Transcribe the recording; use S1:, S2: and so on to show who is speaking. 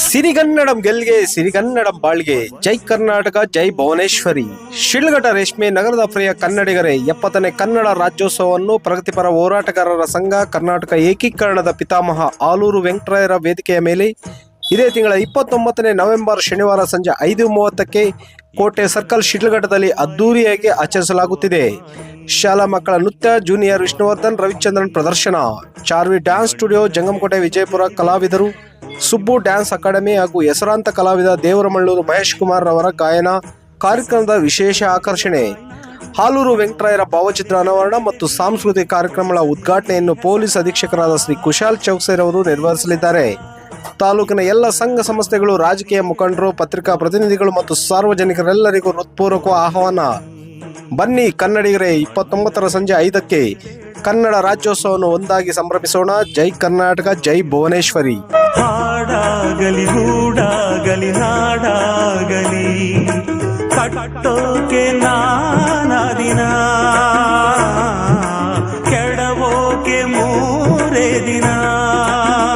S1: ಸಿರಿಗನ್ನಡಂ ಗೆಲ್ಗೆ ಸಿರಿಗನ್ನಡಂ ಬಾಳ್ಗೆ ಜೈ ಕರ್ನಾಟಕ ಜೈ ಭುವನೇಶ್ವರಿ. ಶಿಡ್ಲಘಟ್ಟ ರೇಷ್ಮೆ ನಗರದ ಪ್ರಿಯ ಕನ್ನಡಿಗರೇ, 70ನೇ ಕನ್ನಡ ರಾಜ್ಯೋತ್ಸವವನ್ನು ಪ್ರಗತಿಪರ ಹೋರಾಟಗಾರರ ಸಂಘ ಕರ್ನಾಟಕ ಏಕೀಕರಣದ ಪಿತಾಮಹ ಆಲೂರು ವೆಂಕಟರಾಯರ ವೇದಿಕೆಯ ಮೇಲೆ ಇದೇ ತಿಂಗಳ 29ನೇ ನವೆಂಬರ್ ಶನಿವಾರ ಸಂಜೆ 5:30ಕ್ಕೆ ಕೋಟೆ ಸರ್ಕಲ್ ಶಿಡ್ಲಘಟ್ಟದಲ್ಲಿ ಅದ್ದೂರಿಯಾಗಿ ಆಚರಿಸಲಾಗುತ್ತಿದೆ. ಶಾಲಾ ಮಕ್ಕಳ ನೃತ್ಯ, ಜೂನಿಯರ್ ವಿಷ್ಣುವರ್ಧನ್ ರವಿಚಂದ್ರನ್ ಪ್ರದರ್ಶನ, ಚಾರ್ವಿ ಡ್ಯಾನ್ಸ್ ಸ್ಟುಡಿಯೋ, ಜಂಗಮಕೋಟೆ ವಿಜಯಪುರ ಕಲಾವಿದರು, ಸುಬ್ಬು ಡ್ಯಾನ್ಸ್ ಅಕಾಡೆಮಿ ಹಾಗೂ ಹೆಸರಾಂತ ಕಲಾವಿದ ದೇವರಮಳ್ಳೂರು ಮಹೇಶ್ ಕುಮಾರ್ ರವರ ಗಾಯನ ಕಾರ್ಯಕ್ರಮದ ವಿಶೇಷ ಆಕರ್ಷಣೆ. ಆಲೂರು ವೆಂಕಟರಾಯರ ಭಾವಚಿತ್ರ ಅನಾವರಣ ಮತ್ತು ಸಾಂಸ್ಕೃತಿಕ ಕಾರ್ಯಕ್ರಮಗಳ ಉದ್ಘಾಟನೆಯನ್ನು ಪೊಲೀಸ್ ಅಧೀಕ್ಷಕರಾದ ಶ್ರೀ ಕುಶಾಲ್ ಚೌಕ್ಸೆರವರು ನೆರವೇರಿಸಲಿದ್ದಾರೆ. ತಾಲೂಕಿನ ಎಲ್ಲ ಸಂಘ ಸಂಸ್ಥೆಗಳು, ರಾಜಕೀಯ ಮುಖಂಡರು, ಪತ್ರಿಕಾ ಪ್ರತಿನಿಧಿಗಳು ಮತ್ತು ಸಾರ್ವಜನಿಕರೆಲ್ಲರಿಗೂ ಹೃತ್ಪೂರ್ವಕ ಆಹ್ವಾನ. ಬನ್ನಿ ಕನ್ನಡಿಗರೇ, 29ರ ಸಂಜೆ 5ಕ್ಕೆ ಕನ್ನಡ ರಾಜ್ಯೋತ್ಸವವನ್ನು ಒಂದಾಗಿ ಸಂಭ್ರಮಿಸೋಣ. ಜೈ ಕರ್ನಾಟಕ, ಜೈ ಭುವನೇಶ್ವರಿ.
S2: ಹಾಡಾಗಲಿ ಗೂಡಾಗಲಿ ನಾಡಾಗಲಿ ಕಟ್ಟೋಕೆ ನಾ